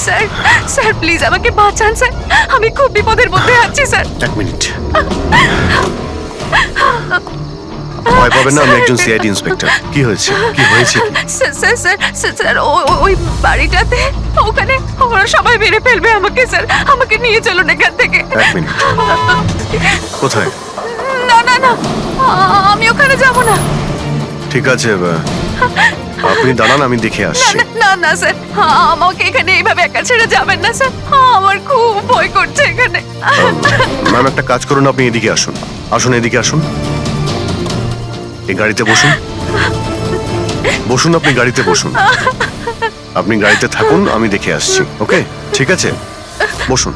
Sir sir please আমাকে বাঁচান sir, আমি খুব বিপদের মধ্যে আছি স্যার। এক মিনিট, ভয় পাবেন না, আমি একজন সিআইডি ইন্সপেক্টর। কি হয়েছে, কি হয়েছে? Sir sir sir sir sir ওই বাড়িটাতে ওখানে ওরা সবাই মেরে ফেলবে আমাকে স্যার, আমাকে নিয়ে চলুন এখান থেকে। এক মিনিট, কোথায়? না না না, আমি ওখানে যাব না। ঠিক আছে, আপনি দাঁড়ান, আমি দেখে না আসছি। না না না স্যার, আমাকে এখানে এইভাবে একা ছেড়ে যাবেন না স্যার, আমার খুব ভয় করছে এখানে। ম্যাম একটা কাজ করুন, আপনি এদিকে আসুন, আসুন এদিকে আসুন, এই গাড়িতে বসুন, বসুন, আপনি গাড়িতে বসুন, আপনি গাড়িতে থাকুন, আমি দেখে আসছি। ওকে, ঠিক আছে, বসুন।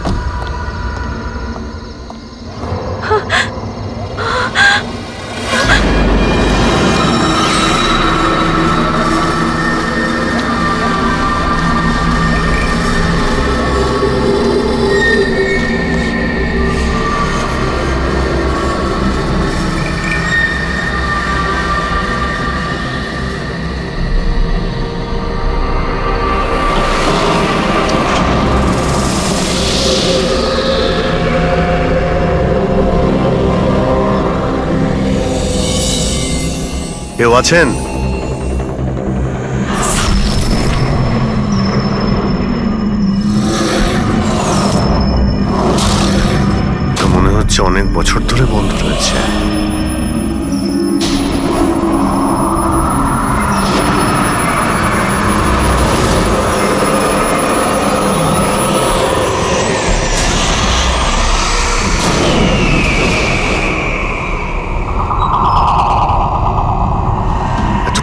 কেউ আছেন? তো মনে হচ্ছে অনেক বছর ধরে বন্ধ রয়েছে।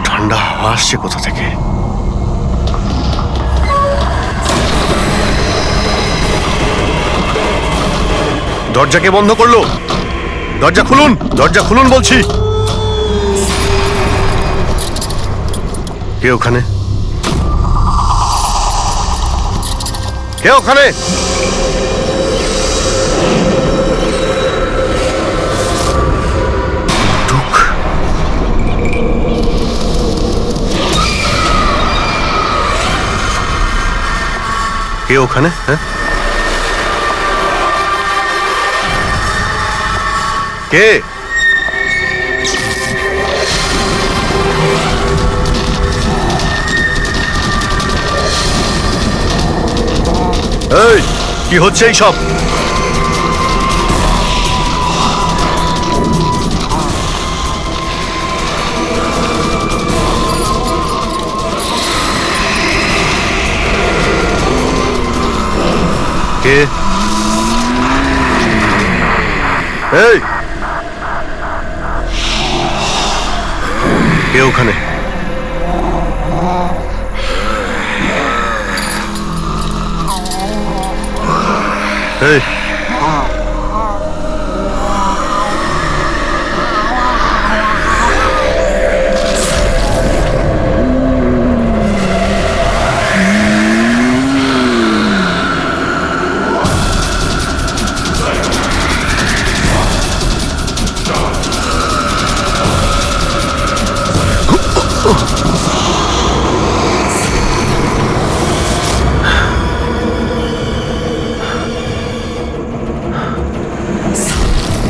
ঠান্ডা হাওয়া আসছে কোথা থেকে? দরজা কে বন্ধ করলো? দরজা খুলুন, দরজা খুলুন বলছি। কে ওখানে? কে ওখানে? কে ওখানে? হ্যাঁ, কে? এই কি হচ্ছে এই সব? কে? এই কে ওখানে? এই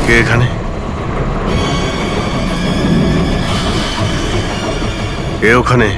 কে এখানে? কে ওখানে?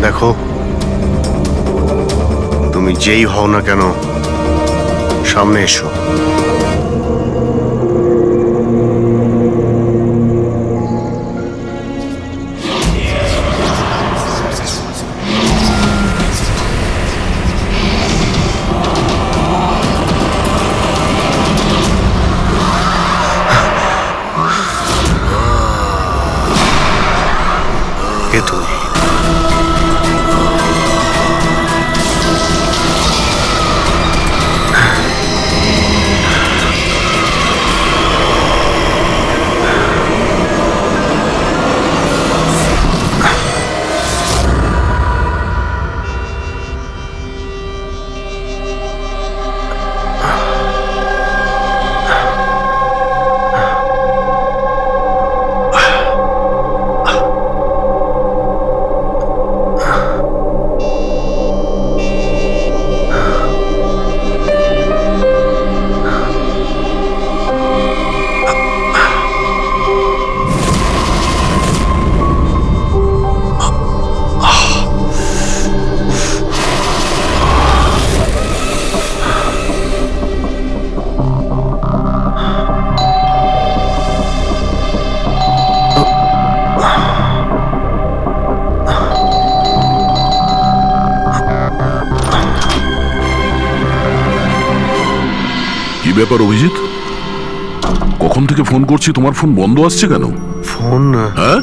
দেখো, তুমি যেই হও না কেন, সামনে এসো। ব্যাপার অভিজিৎ, কখন থেকে ফোন করছি, তোমার ফোন বন্ধ আসছে কেন? ফোন হ্যাঁ,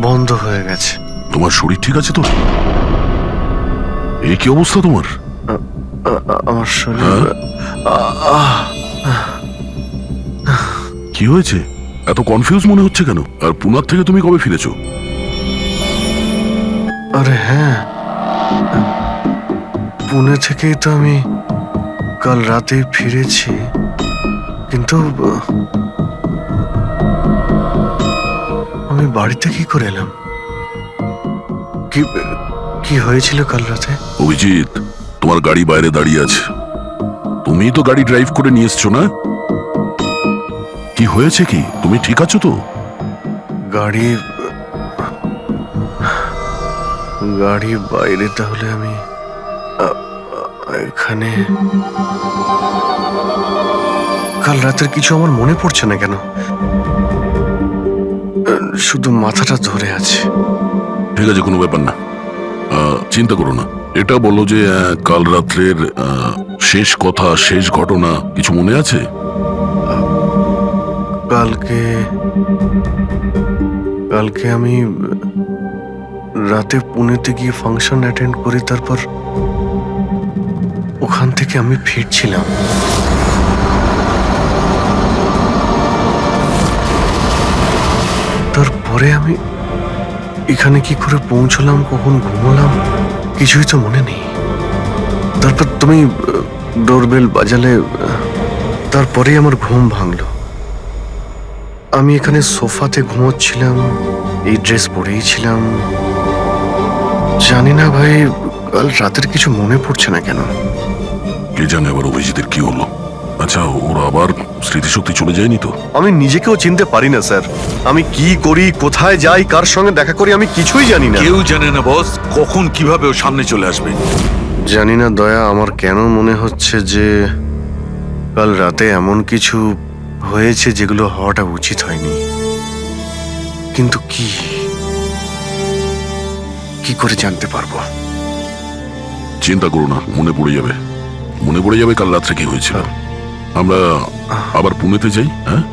বন্ধ হয়ে গেছে। তোমার শরীর ঠিক আছে তো? এই কি অবস্থা তোমার? আমার শরীর কি হয়েছে? এত কনফিউজ মনে হচ্ছে কেন? আর পুনার থেকে তুমি কবে ফিরেছো? আরে হ্যাঁ, পুনে থেকেই তো আমি কাল রাতে ফিরেছি, কিন্তু আমি বাড়িতে কি করে এলাম? কি কি হয়েছিল কাল রাতে? অভিজিৎ, তোমার গাড়ি বাইরে দাঁড়িয়ে আছে, তুমিই তো গাড়ি ড্রাইভ করে নিয়ে এসছো না? কি হয়েছে কি? তুমি ঠিক আছো তো? গাড়ি গাড়ি বাইরে, তাহলে আমি এখানে কাল রাতের কিছু আমার মনে পড়ছে না কেন, শুধু মাথাটা ধরে আছে। ঠিক আছে, কোনো ব্যাপার না, চিন্তা করো না। এটা বলো যে কাল রাত্রের শেষ কথা, শেষ ঘটনা কিছু মনে আছে? কালকে কালকে আমি রাতে পুনেতে গিয়ে ফাংশন অ্যাটেন্ড করি, তারপর ওখান থেকে আমি ফিরছিলাম। তারপরে আমি এখানে কি করে পৌঁছলাম, কখন ঘুমোলাম, কিছুই তো মনে নেই। তারপর তুমি ডোরবেল বাজালে, তারপরেই আমার ঘুম ভাঙলো। আমি এখানে সোফাতে ঘুমোচ্ছিলাম, এই ড্রেস পরেই ছিলাম। জানি না ভাই, কাল রাতের কিছু মনে পড়ছে না কেন। কে জানে আবার অভিজিতের কি হলো। আচ্ছা, ওর আবার স্মৃতিশক্তি চলে যায়নি তো? আমি নিজেকেও চিনতে পারি না স্যার। আমি কি করি, কোথায় যাই, কার সঙ্গে দেখা করি, আমি কিছুই জানি না। কেউ জানে না বস, কখন কিভাবে ও সামনে চলে আসবে। জানি না দয়া, আমার কেন মনে হচ্ছে যে কাল রাতে এমন কিছু হয়েছে যেগুলো হওয়াটা উচিত হয়নি। কিন্তু কি কি করে জানতে পারবো? চিন্তা করো না, মনে পড়ে যাবে, মনে পড়ে যাবে কাল রাত্রে কি হয়েছিল। আমরা আবার পুনেতে যাই। হ্যাঁ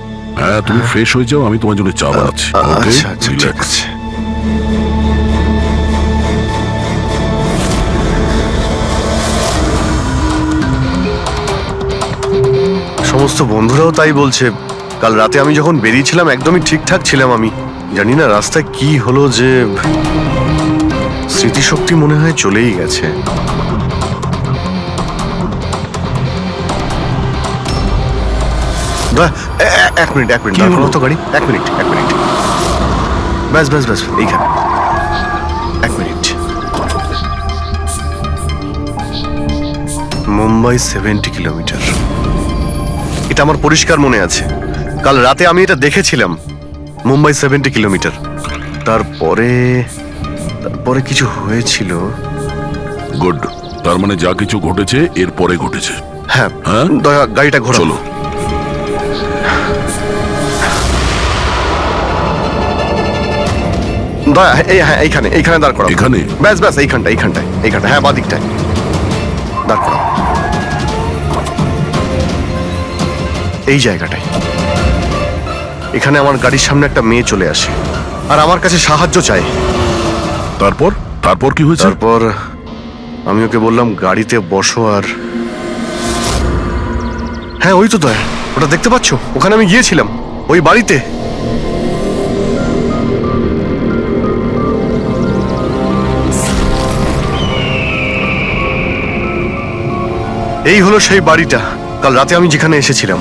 হ্যাঁ, তুমি ফ্রেশ হয়ে যাও, আমি তোমার জন্য চা বানাচ্ছি। Okay? আচ্ছা আচ্ছা, ঠিক Relax. আছে। সমস্ত বন্ধুরাও তাই বলছে। কাল রাতে আমি যখন বেরিয়েছিলাম একদমই ঠিকঠাক ছিলাম। আমি জানি না রাস্তায় কি হলো যে স্মৃতিশক্তি মনে হয় চলেই গেছে। এক মিনিট দাঁড় করাও তো গাড়ি। এক মিনিট। ব্যাস এইখানে। এক মিনিট। মুম্বাই 70 কিলোমিটার, এটা আমার পরিষ্কার মনে আছে। কাল রাতে আমি এটা দেখেছিলাম, মুম্বাই 70 কিলোমিটার। তারপরে কিছু হয়েছিল। গুড, তার মানে যা কিছু ঘটেছে এরপরে ঘটেছে। হ্যাঁ হ্যাঁ? দয়া, গাড়িটা ঘোরাও। চলো। দয়া, এইখানে দাঁড় করাও। এখানে? ব্যাস এইখানটায়। হ্যাঁ, বাদিকটায় দাঁড় করাও। এই জায়গাটায়। এখানে আমার গাড়ির সামনে একটা মেয়ে চলে আসে আর আমার কাছে সাহায্য চায়। তারপর কি হয়েছে? তারপর আমি ওকে বললাম গাড়িতে বসো, আর হ্যাঁ ওই তো দয়া, ওটা দেখতে পাচ্ছ? ওখানে আমি গিয়েছিলাম, ওই বাড়িতে। এই হলো সেই বাড়িটা কাল রাতে আমি যেখানে এসেছিলাম।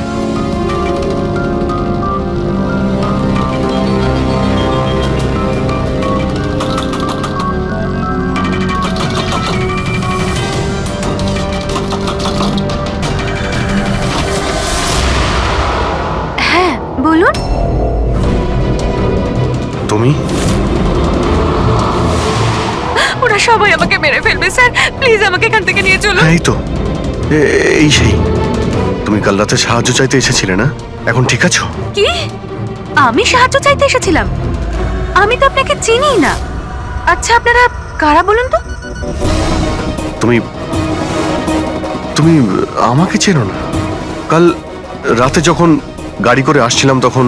হ্যাঁ বলুন। তুমি? ওরা সবাই আমাকে মেরে ফেলবে স্যার, প্লিজ আমাকে এখান থেকে নিয়ে চলুন। হ্যাঁ এই তো, এই সেই। তুমি কাল রাতে সাহায্য চাইতে এসেছিলে না? এখন ঠিক আছো? কি? আমি সাহায্য চাইতে এসেছিলাম? আমি তো আপনাকে চিনি না। আচ্ছা, আপনারা কারা বলুন তো? তুমি তুমি আমাকে চেনো না? কাল রাতে যখন গাড়ি করে আসছিলাম তখন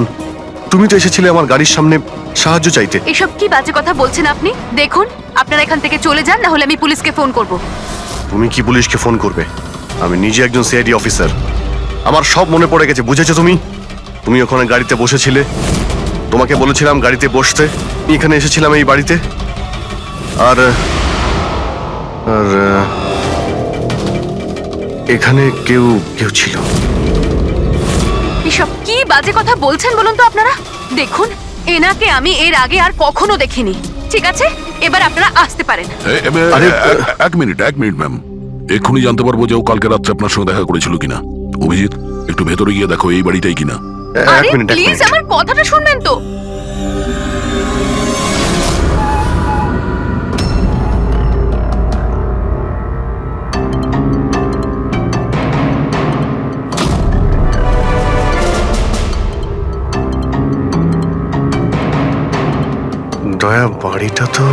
তুমি তো এসেছিলে আমার গাড়ির সামনে সাহায্য চাইতে। এসব কি বাজে কথা বলছেন আপনি? দেখুন, আপনারা এখান থেকে চলে যান, না হলে আমি পুলিশকে ফোন করব। তুমি কি পুলিশকে ফোন করবে? আমি নিজে একজন সিআইডি অফিসার, আমার সব মনে পড়ে গেছে। বুঝেছো তুমি? তুমি ওখানে গাড়িতে বসেছিলে, তোমাকে বলেছিলাম গাড়িতে বসতে, আমি এখানে এসেছিলাম এই বাড়িতে। আর আর এখানে কেউ কেউ ছিল। এসব কি বাজে কথা বলছেন বলুন তো আপনারা? দেখুন, এনাকে আমি এর আগে আর কখনো দেখিনি। ঠিক আছে, এবার আপনারা আসতে পারেন। এক মিনিট ম্যাম, এক্ষুনি জানতে পারবো যে ও কালকে রাত্রে আপনার সঙ্গে দেখা করেছিল কিনা। অভিজিৎ, একটু ভেতরে গিয়ে দেখো এই বাড়িটাই কিনা। আরে এক মিনিট প্লিজ আমার কথাটা শুনবেন তো। দয়া, বাড়িটা তো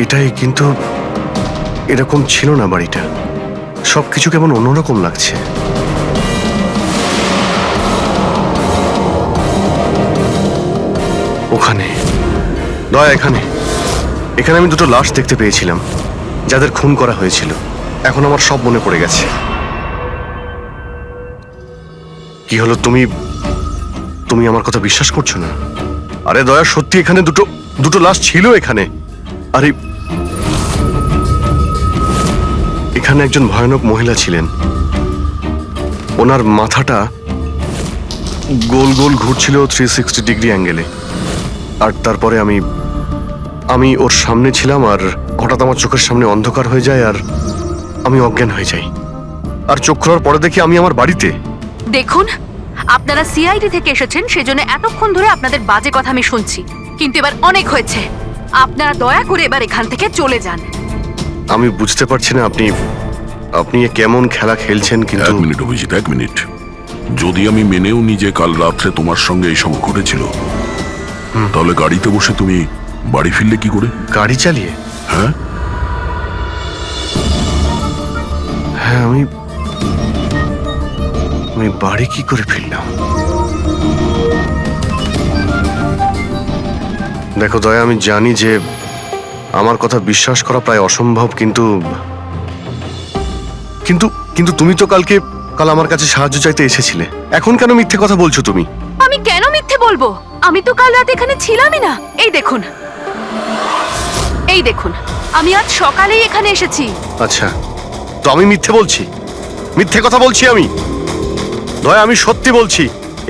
এটাই, কিন্তু এরকম ছিল না বাড়িটা। সবকিছু কেমন অন্যরকম লাগছে। ওখানে দয়া, এখানে এখানে আমি দুটো লাশ দেখতে পেয়েছিলাম, যাদের খুন করা হয়েছিল। এখন আমার সব মনে পড়ে গেছে। কি হলো, তুমি তুমি আমার কথা বিশ্বাস করছো না? আরে দয়া, সত্যি এখানে দুটো লাশ ছিল এখানে। আরে এখানে একজন ভয়ানক মহিলা ছিলেন, ওনার মাথাটা গোল গোল ঘুরছিল 360 ডিগ্রি অ্যাঙ্গেলে। আর তারপরে আমি ওর সামনে ছিলাম, আর হঠাৎ আমার চোখের সামনে অন্ধকার হয়ে যায়, আর আমি অজ্ঞান হয়ে যাই। আর চোখ খোলার পরে দেখি আমি আমার বাড়িতে। দেখুন, আপনারা সিআইডি থেকে এসেছেন, সেজন্য এতক্ষণ ধরে আপনাদের বাজে কথা আমি শুনছি, কিন্তু এবার অনেক হয়েছে। আপনারা দয়া করে এবার এখান থেকে চলে যান। আমি বুঝতে পারছি না আপনি এ কেমন খেলা খেলছেন, কিন্তু এক মিনিট অভিজিৎ, এক মিনিট। যদি আমি মেনেও নিজে কাল রাত্রে তোমার সঙ্গে এইসব ঘটেছিল, তাহলে গাড়িতে বসে তুমি বাড়ি ফিরলে কি করে? গাড়ি চালিয়ে? হ্যাঁ হ্যাঁ, আমি বাড়ি কি করে ফিরলাম? দেখো দয়া, আমি জানি যে আমার কথা বিশ্বাস করা প্রায় অসম্ভব, কিন্তু কিন্তু কিন্তু তুমি তো কাল আমার কাছে সাহায্য চাইতে এসেছিলে। এখন কেন মিথ্যে কথা বলছো তুমি? আমি কেন মিথ্যে বলবো? আমি তো কাল রাতে এখানে ছিলামই না। এই দেখুন, আমি আজ সকালেই এখানে এসেছি। আচ্ছা, তো আমি মিথ্যে বলছি? মিথ্যে কথা বলছি আমি? দয়া, আমি সত্যি বলছি,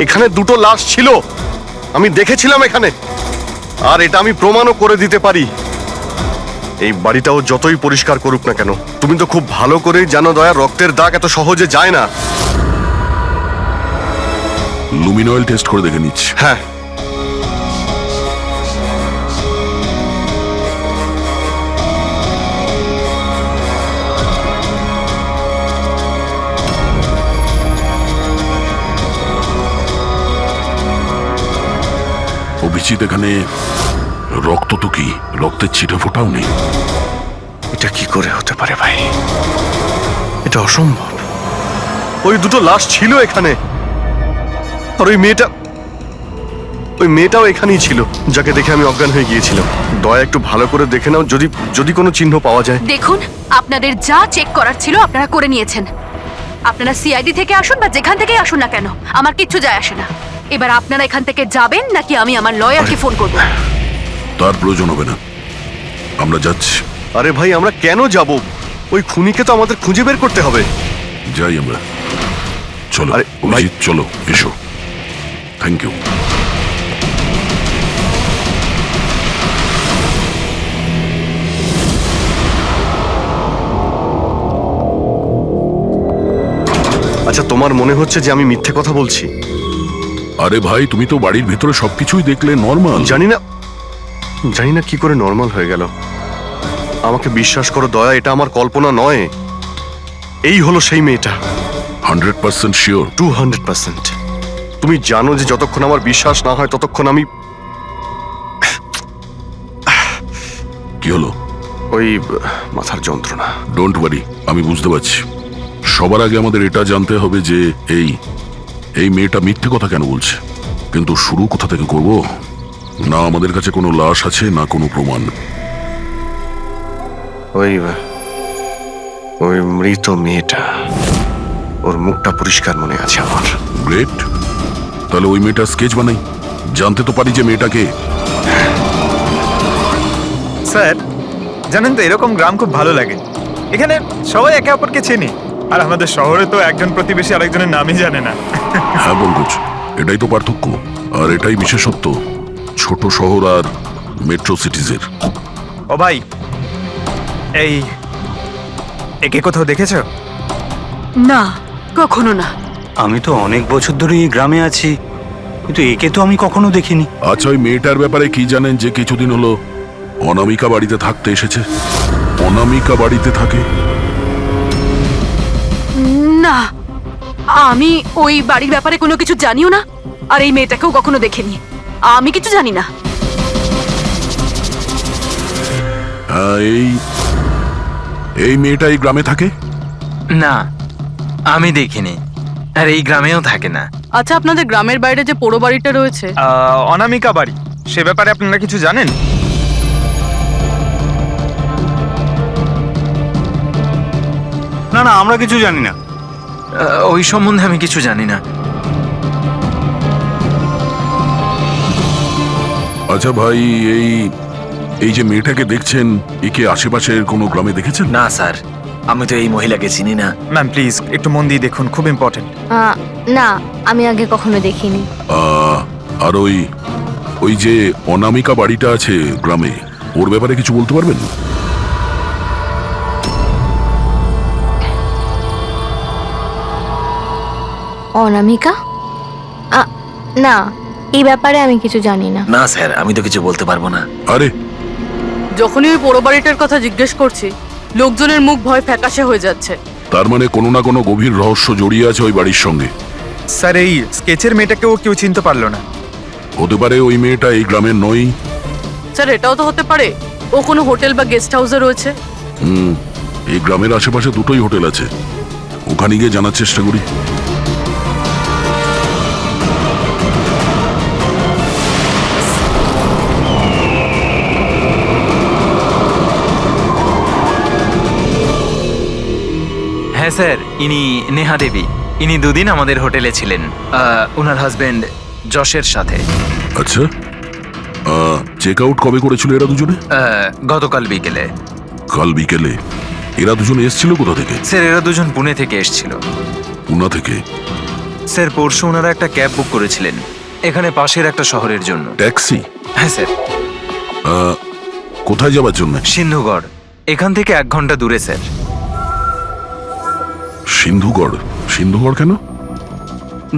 এখানে দুটো লাশ ছিল, আমি দেখেছিলাম এখানে, আর এটা আমি প্রমাণও করে দিতে পারি। এই বাড়িটাও যতই পরিষ্কার করুক না কেন, তুমি তো খুব ভালো করেই জানো দয়া, রক্তের দাগ এত সহজে যায় না। লুমিনয়েল টেস্ট করে দেখে নিচ্ছি। হ্যাঁ, অভিজিৎ, এখানে রক্ত তো কি, রক্তের ছিটে ফোটাও নেই। এটা কি করে হতে পারে ভাই? এটা অসম্ভব। ওই দুটো লাশ ছিল এখানে, আর ওই মেয়েটাও এখানেই ছিল, যাকে দেখে আমি অজ্ঞান হয়ে গিয়েছিলাম। দয়া, একটু ভালো করে দেখে নাও, যদি কোনো চিহ্ন পাওয়া যায়। দেখুন, আপনাদের যা চেক করার ছিল আপনারা করে নিয়েছেন। আপনারা সিআইডি থেকে আসুন বা যেখান থেকে আসুন না কেন, আমার কিচ্ছু যায় আসে না। এবার আপনারা এখান থেকে যাবেন, নাকি আমি আমার লয়ারকে ফোন করব? তার প্রয়োজন হবে না, আমরা যাচ্ছি। আরে ভাই, আমরা কেন যাব? ওই খুনিকে তো আমাদের খুঁজে বের করতে হবে। যাই আমরা, চলো। আরে, অভিজিৎ, চলো, এসো। Thank you. আচ্ছা, তোমার মনে হচ্ছে যে আমি মিথ্যে কথা বলছি? আরে ভাই, তুমি তো বাড়ির ভিতরে সবকিছুই দেখলে, নর্মাল। জানি না কি করে নর্মাল হয়ে গেল। আমাকে বিশ্বাস করো দয়া, এটা আমার কল্পনা নয়। এই হলো সেই মেয়েটা। 100% শিওর? 200%। তুমি জানো যে যতক্ষণ আমার বিশ্বাস না হয় ততক্ষণ কি হলো? ওই মাথার যন্ত্রণা। ডোন্ট ওয়ারি, আমি বুঝতে পারছি। সবার আগে আমাদের এটা জানতে হবে যে এই মেয়েটা মিথ্যে কথা কেন বলছে। কিন্তু শুরু কোথা থেকে করব? না আমাদের কাছে কোনো লাশ আছে, না কোনো প্রমাণ। ওই ওই মৃত মেয়েটা, ওর মুখটা পরিষ্কার মনে আছে আমার। গ্রেট, তাহলে ওই মেয়েটা স্কেচ বানাই, জানতে তো পারি যে মেয়েটাকে। স্যার জানেন তো, এরকম গ্রাম খুব ভালো লাগে। এখানে সবাই একে অপরকে চেনে, আর আমাদের শহরে তো একজন প্রতিবেশী আরেকজনের নামই জানে না। হ্যাঁ পঙ্কজ, এটাই তো পার্থক্য, আর এটাই বিশেষত্ব ছোট শহর আর মেট্রো সিটিজের। ও ভাই, এই একে কোথাও দেখেছো? না, কখনো না। আমি তো অনেক বছর ধরে এই গ্রামে আছি, কিন্তু একে তো আমি কখনো দেখিনি। আচ্ছা, ওই মেয়েটার ব্যাপারে কি জানেন যে কিছুদিন হলো অনামিকা বাড়িতে থাকতে এসেছে? অনামিকা বাড়িতে থাকে? না, আমি ওই বাড়ির ব্যাপারে কোনো কিছু জানিও না, আর এই মেয়েটাকেও কখনো দেখিনি। আমি কিছু জানি না। হ্যাঁ, এই মেয়েটা এই গ্রামে থাকে? না, আমি দেখিনি, আর এই গ্রামেও থাকে না। আচ্ছা, আপনাদের গ্রামের বাইরে যে পোড়ো বাড়িটা রয়েছে, অনামিকা বাড়ি, সে ব্যাপারে আপনারা কিছু জানেন? না না, আমরা কিছু জানি না। ওই সম্বন্ধে আমি কিছু জানি না। আচ্ছা ভাই, এই যে মেয়েটাকে দেখছেন, একে আশেপাশের কোনো গ্রামে দেখেছেন? না স্যার, আমি তো এই মহিলাকে চিনি না। ম্যাম প্লিজ একটু মন দিয়ে দেখুন, খুব ইম্পর্টেন্ট। না, আমি আগে কখনো দেখিনি। আর ওই যে অনামিকা বাড়িটা আছে গ্রামে, ওর ব্যাপারে কিছু বলতে পারবেন? অনামিকা? না, এই ব্যাপারে আমি কিছু জানি না। না স্যার, আমি তো কিছু বলতে পারবো না। আরে যখনই ওই পোড়ো বাড়িটার কথা জিজ্ঞেস করছি, লোকজনের মুখ ভয় ফ্যাকাশে হয়ে যাচ্ছে। তার মানে কোনো না কোনো গভীর রহস্য জড়িয়ে আছে ওই বাড়ির সঙ্গে। স্যার, এই স্কেচের মেয়েটাকেও কেউ চিনতে পারলো না। হতে পারে ওই মেয়েটা এই গ্রামের নয়। স্যার, এটাও তো হতে পারে ও কোনো হোটেল বা গেস্ট হাউসে রয়েছে। এই গ্রামের আশেপাশে দুটোই হোটেল আছে, ওখানে গিয়ে জানার চেষ্টা করি। হ্যাঁ স্যার, ইনি নেহা দেবী। ইনি দুদিন আমাদের হোটেলে ছিলেন, ওনার হাজবেন্ড যশের সাথে। আচ্ছা, চেক আউট কবে করেছিল এরা দুজনে? গতকাল বিকেলে। কাল বিকেলে? এরা দুজনে এসেছিল কোথা থেকে? স্যার, এরা দুজন পুনে থেকে এসেছিল। পুনা থেকে? স্যার, পরশু ওনারা একটা ক্যাব বুক করেছিলেন এখানে পাশের একটা শহরের জন্য। ট্যাক্সি? হ্যাঁ স্যার। কোথায় যাবার জন্য? সিন্ধুগড়, এখান থেকে 1 ঘন্টা দূরে স্যার। সিন্ধুগড়? সিন্ধুগড় কেন?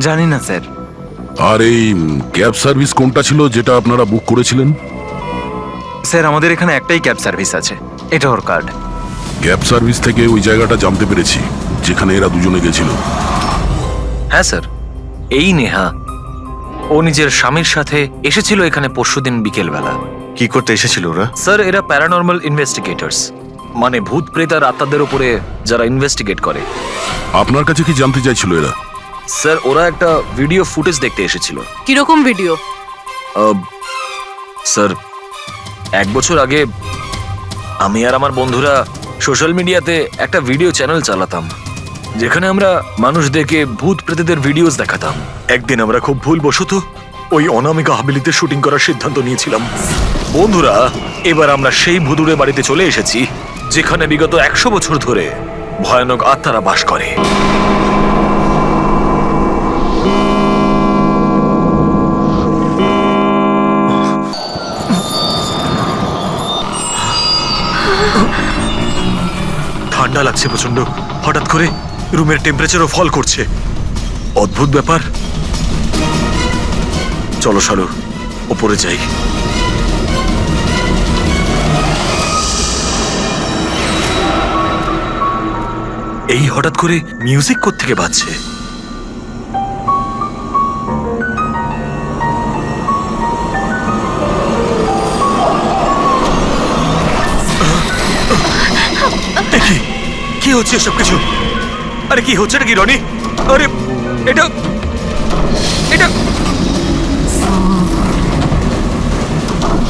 জানি না স্যার। আর এই ক্যাব সার্ভিস কোনটা ছিল যেটা আপনারা বুক করেছিলেন? স্যার, আমাদের এখানে একটাই ক্যাব সার্ভিস আছে, এটা ওর কার্ড। ক্যাব সার্ভিস থেকে ওই জায়গাটা জানতে পেরেছি যেখানে এরা দুজনে গেছিল। হ্যাঁ স্যার, এই নেহা ও নিজের স্বামীর সাথে এসেছিল এখানে পরশুদিন বিকেলবেলা। কি করতে এসেছিল ওরা? স্যার, এরা প্যারানর্মাল ইনভেস্টিগেটরস, মানে ভূত প্রেত আর আত্মাদের উপরে যারা ইনভেস্টিগেট করে। আপনার কাছে কি জানতে চাইছিল এরা? স্যার, ওরা একটা ভিডিও ফুটেজ দেখতে এসেছিল। কিরকম ভিডিও? স্যার, 1 বছর আগে আমি আর আমার বন্ধুরা সোশ্যাল মিডিয়াতে একটা ভিডিও চ্যানেল চালাতাম, যেখানে আমরা মানুষদেরকে ভূত প্রেতদের ভিডিওস দেখাতাম। একদিন আমরা খুব ভুলবশত ওই অনামিকা হাভেলিতে শুটিং করার সিদ্ধান্ত নিয়েছিলাম। বন্ধুরা, এবার আমরা সেই ভুতুড়ে বাড়িতে চলে এসেছি যেখানে বিগত 100 বছর ধরে ভয়ানক আত্মারা বাস করে। ঠান্ডা লাগছে প্রচন্ড, হঠাৎ করে রুমের টেম্পারেচারও ফল করছে। অদ্ভুত ব্যাপার। চলো শালু, ওপরে যাই। এই হঠাৎ করে মিউজিক কোত্থেকে বাজছে? হচ্ছে এসব কিছু? আরে কি হচ্ছে নাকি রনি? আরে এটা এটা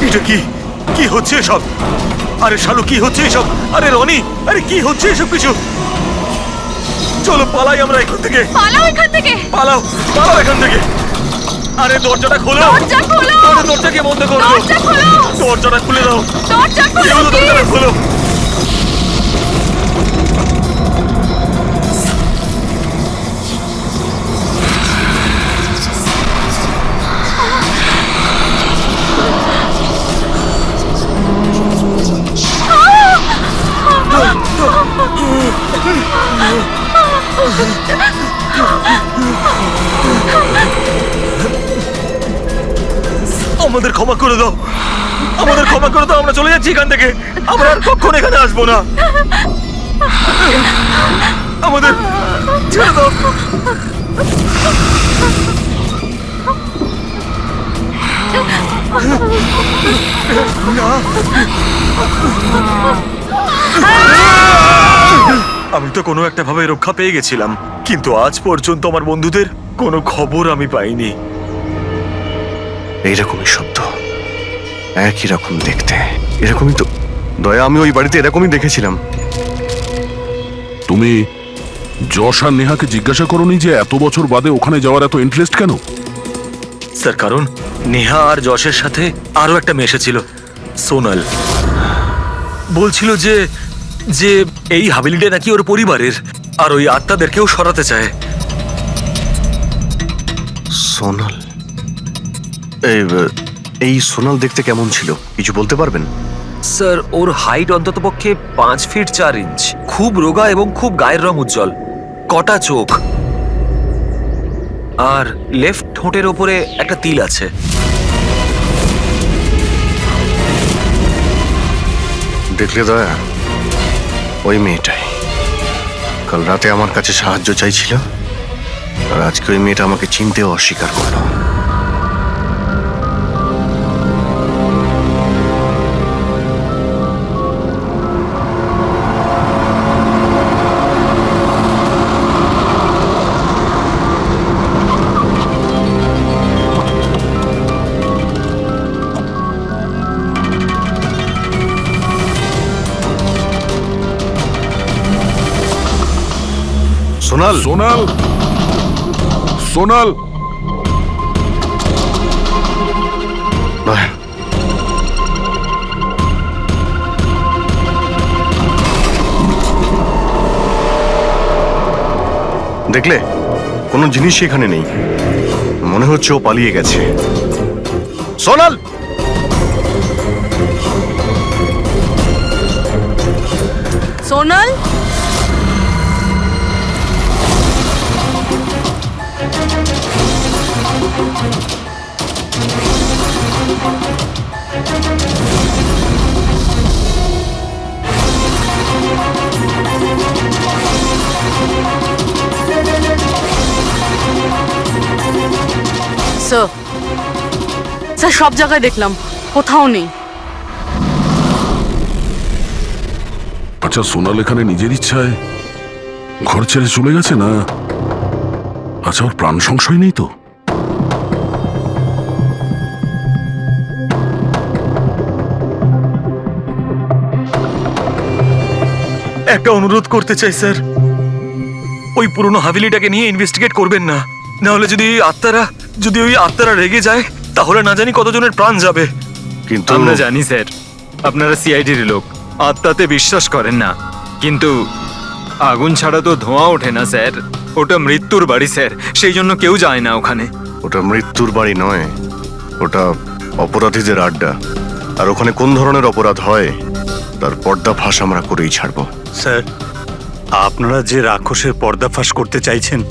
এটা কি কি হচ্ছে এসব? আরে শালু কি হচ্ছে এসব? আরে রনি, আরে কি হচ্ছে এসব কিছু? চলো পালাই আমরা এখান থেকে। পালাও এখান থেকে। পালাও, পালাও এখান থেকে। আরে দরজাটা খোলো। দরজা খোলো। আরে দরজাকে বন্ধ করো। দরজা খোলো। দরজাটা খুলে দাও। দরজা কি খোলো, হলো? দরজাটা please। খোলো। আমাদের ক্ষমা করে দাও, আমাদের ক্ষমা করে দাও। আমরা চলে যাচ্ছি এখান থেকে। আমরা আর কখনো এখানে আসবো না। আমাদের ছেড়ে দাও। আমি তো কোনো একটা ভাবে রক্ষা পেয়ে গেছিলাম, কিন্তু আজ পর্যন্ত আমার বন্ধুদের কোনো খবর আমি পাইনি। এইরকমই শব্দ, একই রকম দেখতে, এরকমই তো। দয়া, আমি ওই বাড়িতে এরকমই দেখেছিলাম। তুমি যশ আর নেহাকে জিজ্ঞাসা করোনি যে এত বছর বাদে ওখানে যাওয়ার এত ইন্টারেস্ট কেন? স্যার, কারণ নেহা আর যশের সাথে আরো একটা মেয়ে এসেছিল, সোনাল। বলছিল যে যে এই হাভেলিটা নাকি ওর পরিবারের, আর ওই আত্মাদেরকেও সরাতে চায়। সোনাল? এই সোনাল দেখতে কেমন ছিল, কিছু বলতে পারবেন? স্যার, ওর হাইট অন্ততপক্ষে 5 ফিট 4 ইঞ্চ, খুব রোগা এবং খুব গায়ের রং উজ্জ্বল, কটা চোখ, আর লেফট ঠোঁটের ওপরে একটা তিল আছে। দেখলে দয়া, ওই মেয়েটাই কাল রাতে আমার কাছে সাহায্য চাইছিল, আর আজকে ওই মেয়েটা আমাকে চিনতেও অস্বীকার করলো। সোনাল, সোনাল, সোনাল, দয়া, দেখলে কোনো জিনিসই এখানে নেই, মনে হচ্ছে ও পালিয়ে গেছে। সোনাল! সোনাল, স্যার, স্যার সব জায়গায় দেখলাম, কোথাও নেই। আচ্ছা, সোনাল এখানে নিজের ইচ্ছায় ঘর ছেড়ে চলে গেছে না? আচ্ছা, ওর প্রাণ সংশয় নেই তো? একটা অনুরোধ করতে চাই স্যার, ওই পুরনো হাভেলিটাকে নিয়ে ইনভেস্টিগেট করবেন না। না হলে যদি ওই আত্মারা রেগে যায়, তাহলে না জানি কতজনের প্রাণ যাবে। কিন্তু আমরা জানি স্যার, আপনারা সিআইডির লোক, আত্মাতে বিশ্বাস করেন না, কিন্তু আগুন ছাড়া তো ধোঁয়া ওঠে না স্যার। ওটা মৃত্যুর বাড়ি স্যার, সেই জন্য কেউ যায় না ওখানে। ওটা মৃত্যুর বাড়ি নয়, ওটা অপরাধীদের আড্ডা। আর ওখানে কোন ধরনের অপরাধ হয় তার পর্দাফাঁস আমরা করেই ছাড়বো। স্যার, আপনারা যে রাক্ষসের পর্দাফাঁস করতে চাইছেন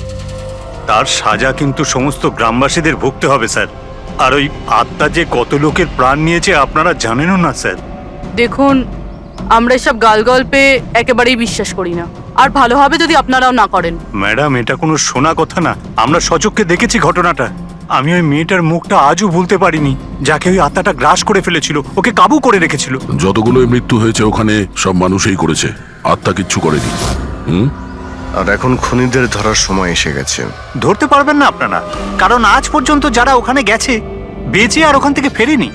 তার সাজা কিন্তু সমস্ত গ্রামবাসীদের ভুগতে হবে স্যার। আর ওই আত্মা যে কত লোকের প্রাণ নিয়েছে আপনারা জানেনও না স্যার। দেখুন, আমরা এসব গালগল্পে একেবারেই বিশ্বাস করি না, আর ভালো হবে যদি আপনারাও না করেন। ম্যাডাম, এটা কোনো শোনা কথা না, আমরা সচক্ষে দেখেছি ঘটনাটা। আমি ওই মেয়েটার মুখটা আজও ভুলতে পারিনি, যাকে ওই আত্মাটা গ্রাস করে ফেলেছিল, ওকে কাবু করে রেখেছিল। যতগুলো মৃত্যু হয়েছে ওখানে সব মানুষই করেছে, আত্মা কিচ্ছু করেনি। হুম? আর এখন খুনিদের ধরার সময় এসে গেছে। ধরতে পারবেন না আপনারা, কারণ আজ পর্যন্ত যারা ওখানে গেছে বেঁচে আর ওখান থেকে ফেরেনি।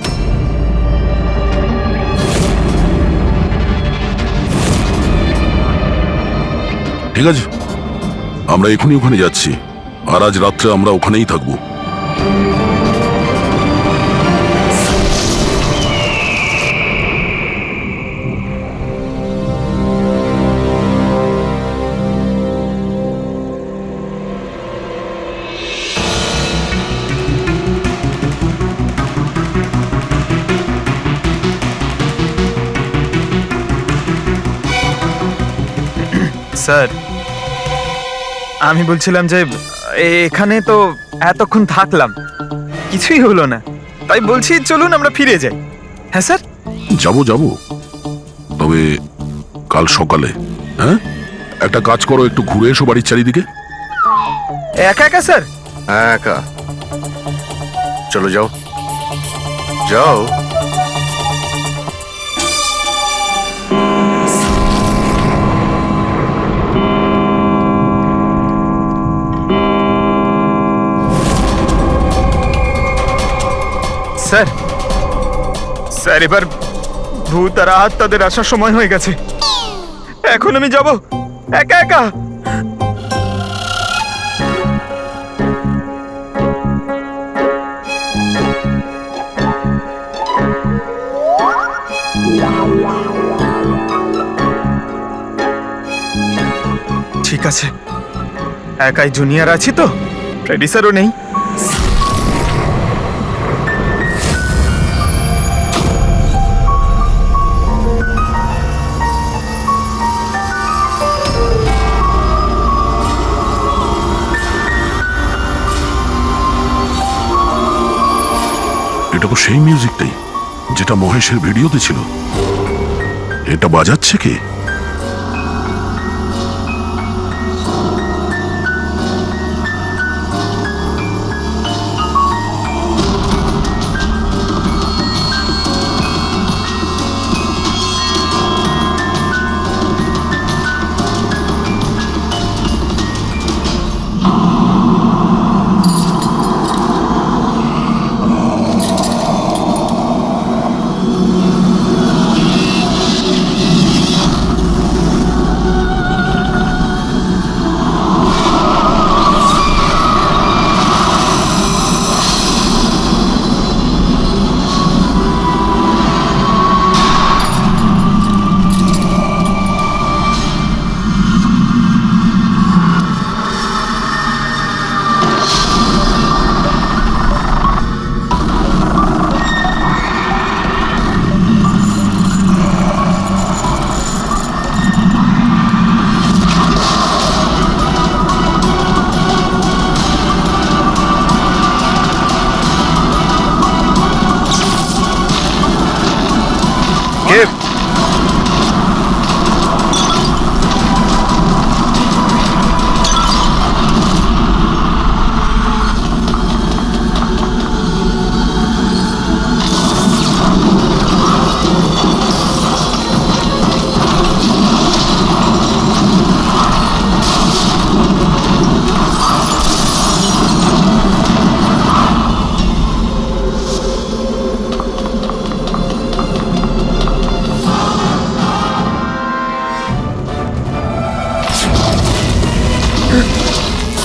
ঠিক আছে, আমরা এখনই ওখানে যাচ্ছি, আর আজ রাত্রে আমরা ওখানেই থাকবো। স্যার, আমি বলছিলাম যে এখানে তো এতক্ষণ থাকলাম, কিছুই হলো না, তাই বলছি চলুন আমরা ফিরে যাই। হ্যাঁ স্যার। যাবো যাবো, তবে কাল সকালে। হ্যাঁ, একটা কাজ করো, একটু ঘুরে এসো বাড়ির চারিদিকে। একা একা স্যার? হ্যাঁ, একা। চলো যাও যাও। স্যার, স্যার এবার ভূত আর আত্মাদের আসার সময় হয়ে গেছে, এখন আমি যাব একা একা। ঠিক আছে, একাই জুনিয়র আছি তো, ফ্রেডি স্যারও নেই। এটা তো সেই মিউজিকটাই যেটা মহেশের ভিডিওতে ছিল। এটা বাজাচ্ছে কে?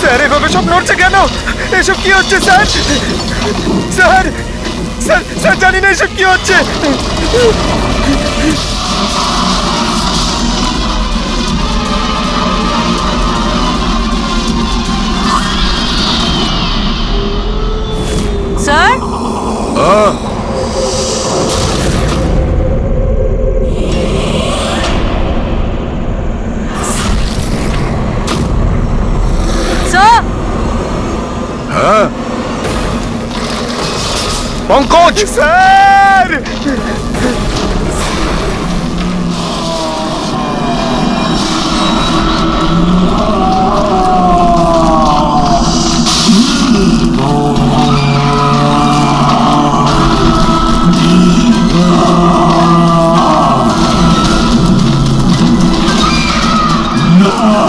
স্যার এভাবে সব নড়ছে কেন? এসব কি হচ্ছে স্যার? স্যার স্যার স্যার জানি না এসব কি হচ্ছে। স্যার, স্যার, হ্যাঁ Pankaj, sir Ah!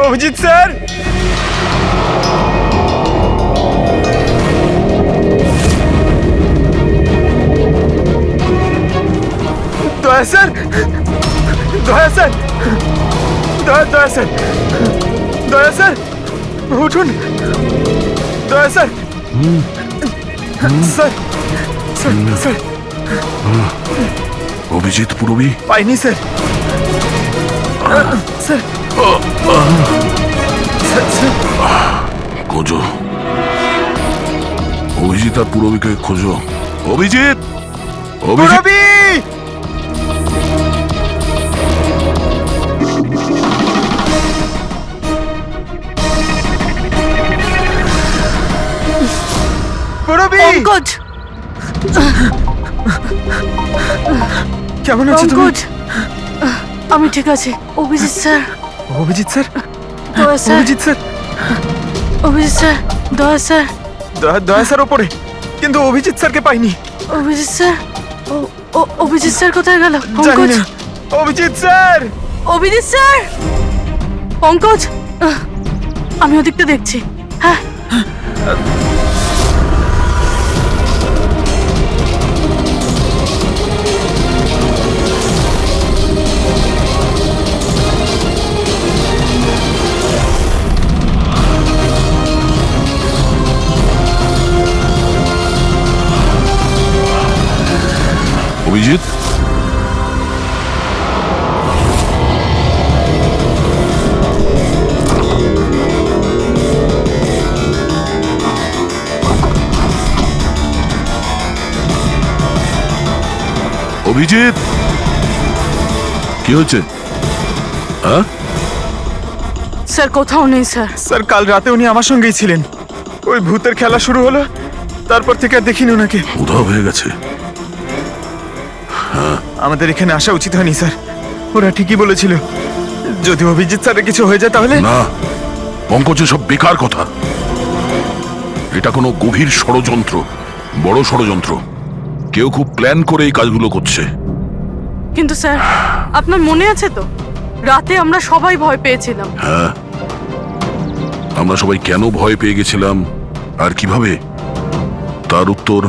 Abhijit sir, দয়া স্যার, দয়া স্যার, দয়া স্যার, দয়া স্যার, উঠুন, দয়া sir, sir, sir, sir, Abhijit Purabi পাইনি স্যার, স্যার, স্যার, স্যার, খোঁজো, অভিজিৎ আর পুরবীকে খোঁজো। অভিজিৎ, অভিজিৎ, পুরবী! পুরবী! পঙ্কজ, কেমন আছো তুমি? পঙ্কজ, আমি ঠিক আছি। অভিজিৎ স্যার, অভিজিৎ স্যার, দয়া sir, Abhijit sir, Abhijit sir, দয়া স্যার, দয়া স্যার ওপরে, কিন্তু অভিজিৎ স্যারকে পাইনি। অভিজিৎ স্যার, অভিজিৎ স্যার কোথায় গেল? জানি পঙ্কজ, না। অভিজিৎ স্যার! অভিজিৎ স্যার, পঙ্কজ, আমি ওদিকটা দেখছি। হ্যাঁ, অভিজিৎ, অভিজিৎ, কি হচ্ছে? হ্যাঁ, স্যার কোথাও নেই স্যার। স্যার কাল রাতে উনি আমার সঙ্গেই ছিলেন। ওই ভূতের খেলা শুরু হলো, তারপর থেকে আর দেখিনি ওনাকে। উধাও হয়ে গেছে। আমাদের এখানে আসা উচিত হয়নি স্যার। ওরা ঠিকই বলেছিল, যদি অভিজিৎ স্যারের কিছু হয়ে যায় তাহলে। না, পঙ্কজের সব বেকার কথা। এটা কোনো গভীর ষড়যন্ত্র, বড় ষড়যন্ত্র। কেউ খুব প্ল্যান করে এই কাজগুলো করছে। কিন্তু স্যার, আপনার মনে আছে তো, রাতে আমরা সবাই ভয় পেয়েছিলাম। হ্যাঁ, আমরা সবাই কেন ভয় পেয়ে গেছিলাম আর কিভাবে, তার উত্তর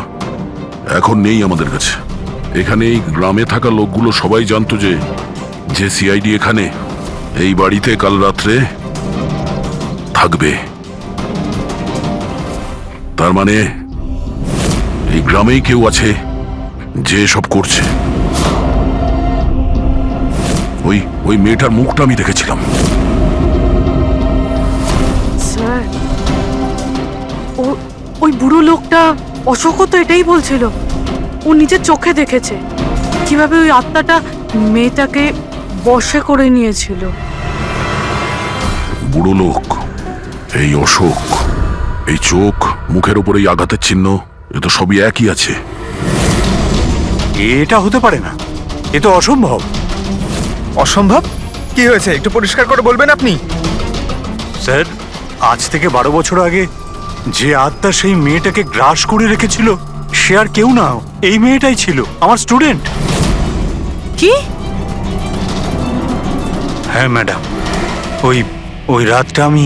এখন নেই আমাদের কাছে। এখানে এই গ্রামে থাকা লোকগুলো সবাই জানতো যে সিআইডি এখানে এই বাড়িতে কাল রাত্রে থাকবে। তার মানে এই গ্রামেই কেউ আছে যে সব করছে। ওই মেয়েটার মুখটা আমি দেখেছিলাম। স্যার, ওই বুড়ো লোকটা অশোকও তো এটাই বলছিল। ও নিজের চোখে দেখেছে কিভাবে ওই আত্মাটা মেয়েটাকে বশে করে নিয়েছিল। বুড়ো লোক, এই অশোক, এই চোখ, মুখের উপর এই আঘাতের চিহ্ন, এ তো সবই একই আছে। এটা হতে পারে না, এ তো অসম্ভব। অসম্ভব? কি হয়েছে একটু পরিষ্কার করে বলবেন আপনি? স্যার, আজ থেকে 12 বছর আগে যে আত্মা সেই মেয়েটাকে গ্রাস করে রেখেছিল, সে আর কেউ না, এই মেয়েটাই ছিল, আমার স্টুডেন্ট। কি? হ্যাঁ ম্যাডাম, ওই রাতটা আমি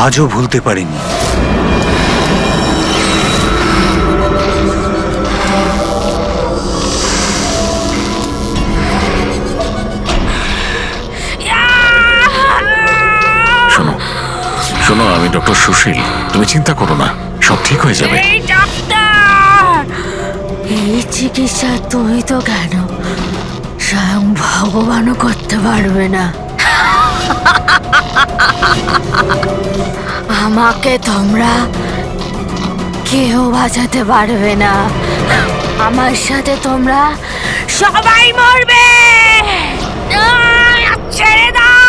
আজও ভুলতে পারিনি। শোনো, আমি ডক্টর সুশীল, তুমি চিন্তা করো না, সব ঠিক হয়ে যাবে। এই ডাক্তার, এই চিকিৎসা তুমি তো কেন, স্বয়ং ভগবানও করতে পারবে না। আমাকে তোমরা কেউ বাঁচাতে পারবে না। আমার সাথে তোমরা সবাই মরবে। ছেড়ে দাও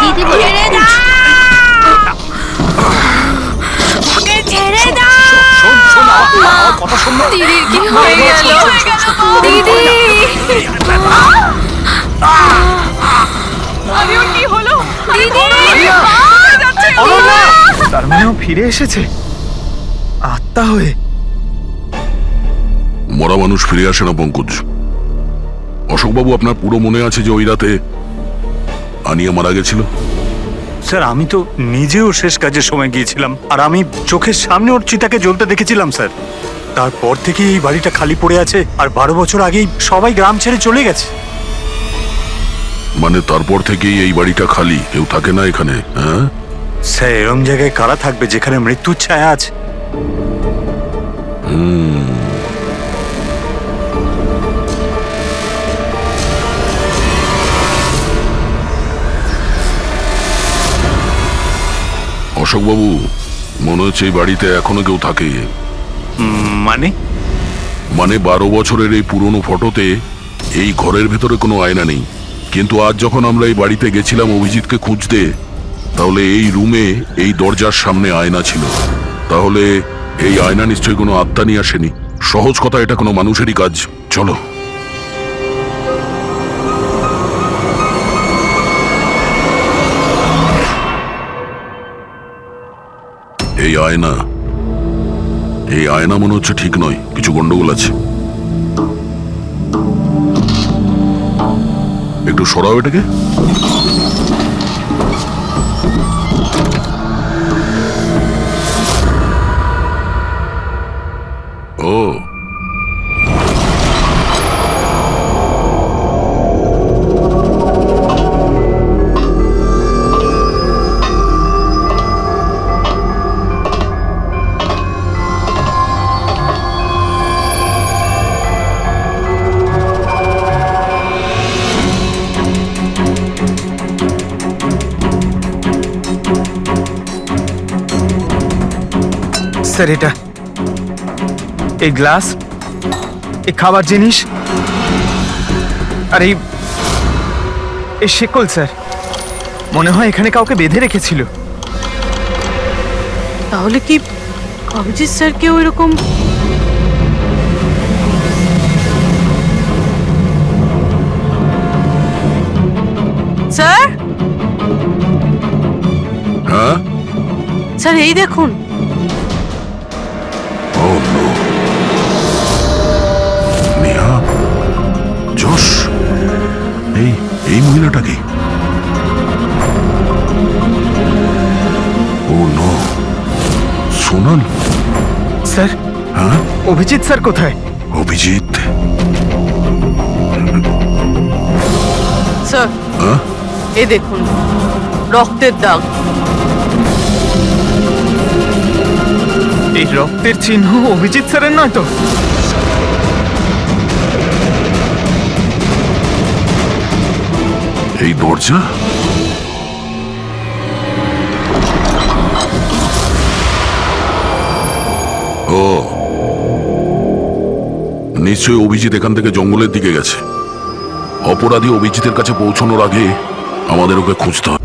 দিদি, ছেড়ে দাও, ওকে ছেড়ে দাও। দিদির কি হয়ে গেল? দিদি, আরে ওর কি হলো? দিদি, যাচ্ছে ও। তার মানে ও ফিরে এসেছে আত্মা হয়ে। মরা মানুষ ফিরে আসে না পঙ্কজ। অশোকবাবু, আপনার পুরো মনে আছে যে ওই রাতে আনিয়া মারা গেছিল? স্যার আমি তো নিজেও শেষ কাজের সময় গিয়েছিলাম, আর আমি চোখের সামনে ওর চিতাকে জ্বলতে দেখেছিলাম স্যার। তারপর থেকে এই বাড়িটা খালি পড়ে আছে, আর 12 বছর আগেই সবাই গ্রাম ছেড়ে চলে গেছে। মানে তারপর থেকেই এই বাড়িটা খালি, কেউ থাকে না এখানে? হ্যাঁ, স্যার এরম জায়গায় কারা থাকবে যেখানে মৃত্যুর ছায়া আছে? অশোকবাবু, মনে হচ্ছে এই বাড়িতে এখনো কেউ থাকে। মানে? মানে 12 বছরের এই পুরনো ফটোতে এই ঘরের ভেতরে কোনো আয়না নেই, কিন্তু আজ যখন আমরা এই বাড়িতে গেছিলাম অভিজিৎকে খুঁজতে, তাহলে এই রুমে এই দরজার সামনে আয়না ছিল। তাহলে এই আয়না নিশ্চয়ই কোনো আত্মা নিয়ে আসেনি। সহজ কথা, এটা কোনো মানুষেরই কাজ। চলো। এই আয়না, এই আয়না মনে হচ্ছে ঠিক নয়, কিছু গন্ডগোল আছে। একটু সরাও এটাকে। ও, স্যার এটা, এই গ্লাস, এই খাবার জিনিস, আর এই শেকল স্যার, মনে হয় এখানে কাউকে বেঁধে রেখেছিল। তাহলে কি অভিজিৎ স্যার কেউ এরকম স্যার? হ্যাঁ, স্যার এই দেখুন, ও নো, নেহা, যশ, এই মহিলাটাকে। ও নো, সোনাল। স্যার হ্যাঁ, অভিজিৎ স্যার কোথায়? অভিজিৎ? স্যার হ্যাঁ, এই দেখুন, রক্তের দাগ। এই রক্তের চিহ্ন অভিজিৎ স্যারের নয় তো? এই দরজা, ও নিশ্চয়ই অভিজিৎ এখান থেকে জঙ্গলের দিকে গেছে। অপরাধী অভিজিতের কাছে পৌঁছানোর আগে আমাদের ওকে খুঁজতে হবে।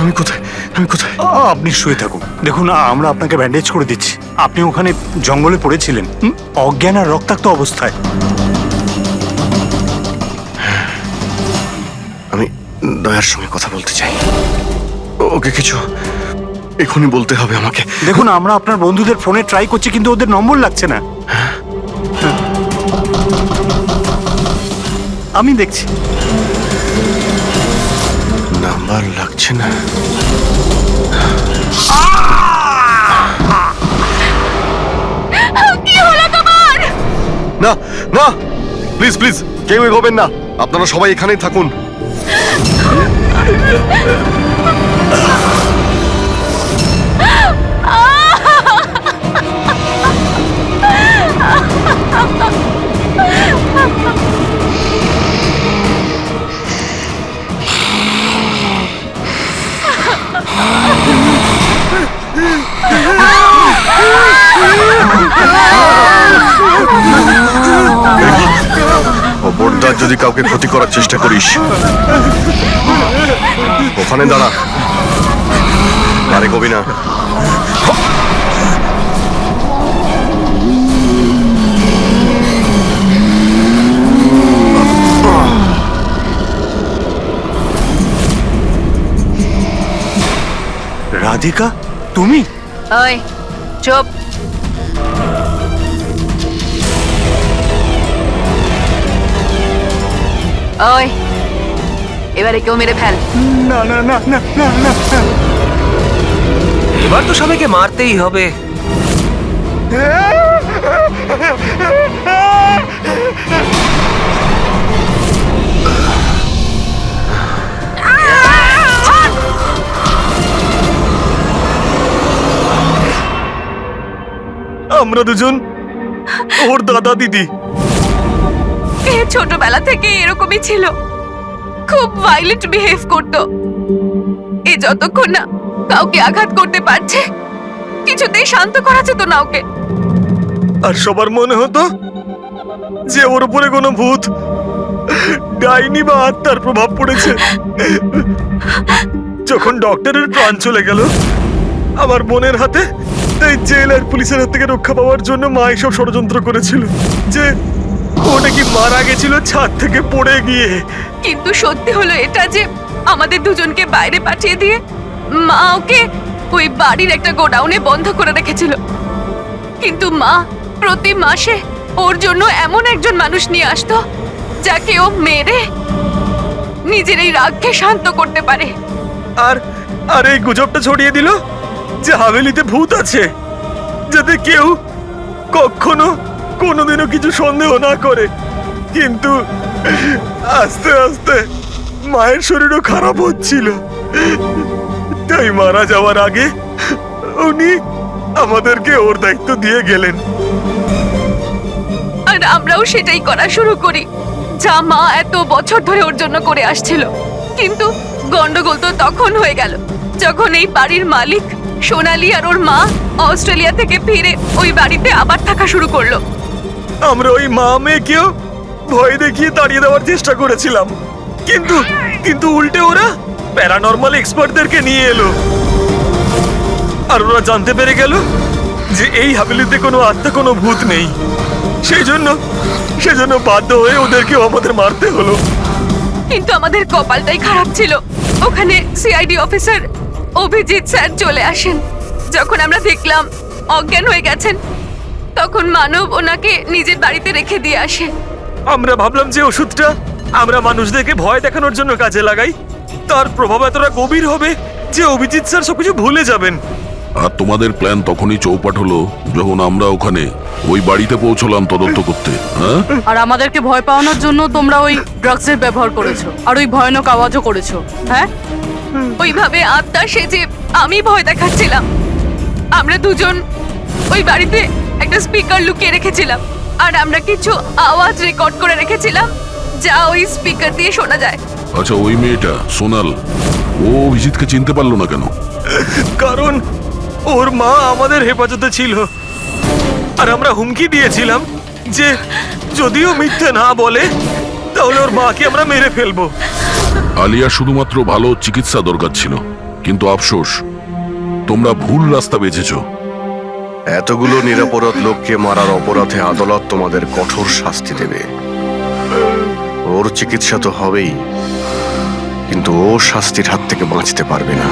আমি কোথায়? আমি কোথায়? আপনি শুয়ে থাকুন, দেখুন আমরা আপনাকে ব্যান্ডেজ করে দিচ্ছি। আপনি ওখানে জঙ্গলে পড়েছিলেন, অজ্ঞান আর রক্তাক্ত অবস্থায়। আমি দয়ার সঙ্গে কথা বলতে চাই। ওকে কিছু এখনই বলতে হবে আমাকে। দেখুন আমরা আপনার বন্ধুদের ফোনে ট্রাই করছি, কিন্তু ওদের নম্বর লাগছে না। আমি দেখছি নাম্বার লাগছে না। কি হলো তোমার? না না, প্লিজ প্লিজ কেউ এগোবেন না, আপনারা সবাই এখানেই থাকুন। খবরদার যদি কাউকে ক্ষতি করার চেষ্টা করিস, ওখানে দাঁড়া, আরে কবি না। রাধিকা, তুমি? ওই চুপ। ওই এবারে কেউ মেরে ফেল। না না না না না না না। এবার তো সবাইকে মারতেই হবে। আমরা দুজন ওর দাদা দিদি। এ ছোটবেলা থেকে এরকমই ছিল, খুব ভাইলেন্ট বিহেভ করতো। এ যতক্ষণ না কাউকে আঘাত করতে পারছে কিছুতেই শান্ত করা যেত না ওকে। আর সবার মনে হতো যে ওর উপরে কোনো ভূত, ডাইনি বা আত্মার প্রভাব পড়েছে। যখন ডক্টরের প্রাণ চলে গেল আমার বোনের হাতে, তাই জেল আর পুলিশের হাত থেকে রক্ষা পাওয়ার জন্য মা এসব ষড়যন্ত্র করেছিল যে ও নাকি মারা গেছিল ছাদ থেকে পড়ে গিয়ে। কিন্তু সত্যি হলো এটা যে আমাদের দুজনকে বাইরে পাঠিয়ে দিয়ে মা ওকে ওই বাড়ির একটা গোডাউনে বন্ধ করে রেখেছিল। কিন্তু মা প্রতি মাসে ওর জন্য এমন একজন মানুষ নিয়ে আসতো যাকে ও মেরে নিজের এই রাগকে শান্ত করতে পারে। আর আর এই গুজবটা ছড়িয়ে দিল যে হাভেলিতে ভূত আছে, যাতে কেউ কখনো কোনোদিনও কিছু সন্দেহ না করে। কিন্তু আস্তে আস্তে মায়ের শরীরও খারাপ হচ্ছিল, তাই মারা যাওয়ার আগে উনি আমাদেরকে ওর দায়িত্ব দিয়ে গেলেন। আর আমরাও সেটাই করা শুরু করি যা মা এত বছর ধরে ওর জন্য করে আসছিল। কিন্তু গন্ডগোল তো তখন হয়ে গেল যখন এই বাড়ির মালিক সোনালি আর ওর মা অস্ট্রেলিয়া থেকে ফিরে ওই বাড়িতে আবার থাকা শুরু করলো। আমরা ওই মা মেয়েকেও ভয় দেখিয়ে তাড়িয়ে দেওয়ার চেষ্টা করেছিলাম, কিন্তু কিন্তু উল্টে ওরা প্যারানর্মাল এক্সপার্টদেরকে নিয়ে এলো। আর ওরা জানতে পেরে গেল যে এই হাভেলিতে কোনো আত্মা, কোনো ভূত নেই। সেজন্য বাধ্য হয়ে ওদেরকেও আমাদের মারতে হলো। কিন্তু আমাদের কপালটাই খারাপ ছিল, ওখানে সিআইডি অফিসার অভিজিৎ স্যার চলে আসেন। যখন আমরা দেখলাম অজ্ঞান হয়ে গেছেন, তখন মানব ওনাকে নিজের বাড়িতে রেখে দিয়ে আসে। আমরা ভাবলাম যে ওষুধটা আমরা মানুষদেরকে ভয় দেখানোর জন্য কাজে লাগাই, তার প্রভাব এতটা গভীর হবে যে অভিজিৎ স্যার সবকিছু ভুলে যাবেন। আর তোমাদের প্ল্যান তখনই চৌপাট হলো যখন আমরা ওখানে ওই বাড়িতে পৌঁছলাম তদন্ত করতে। হ্যাঁ, আর আমাদেরকে ভয় পাওয়ানোর জন্য তোমরা ওই ড্রাগসের ব্যবহার করেছো আর ওই ভয়ানক আওয়াজও করেছো। হ্যাঁ, ওইভাবে আত্মা সেজে আমি ভয় দেখাচ্ছিলাম। আমরা দুজন ওই বাড়িতে একটা স্পিকার লুকিয়ে রেখেছিলাম, আর আমরা কিছু আওয়াজ রেকর্ড করে রেখেছিলাম যা ওই স্পিকার দিয়ে শোনা যায়। আচ্ছা, ওই মেয়েটা সোনাল, ও অভিজিৎকে চিনতে পারলো না কেন? কারণ ওর মা আমাদের হেফাজতে ছিল, আর আমরা হুমকি দিয়েছিলাম যে যদিও মিথ্যে না বলে তাহলে ওর মাকে আমরা মেরে ফেলবো। আলিয়া শুধুমাত্র ভালো চিকিৎসা দরকার ছিল, কিন্তু আফসোস তোমরা ভুল রাস্তা বেছেছো। এতগুলো নিরাপরাধ লোককে মারার অপরাধে আদালত তোমাদের কঠোর শাস্তি দেবে। ওর চিকিৎসা তো হবেই, কিন্তু ও শাস্তির হাত থেকে বাঁচতে পারবে না।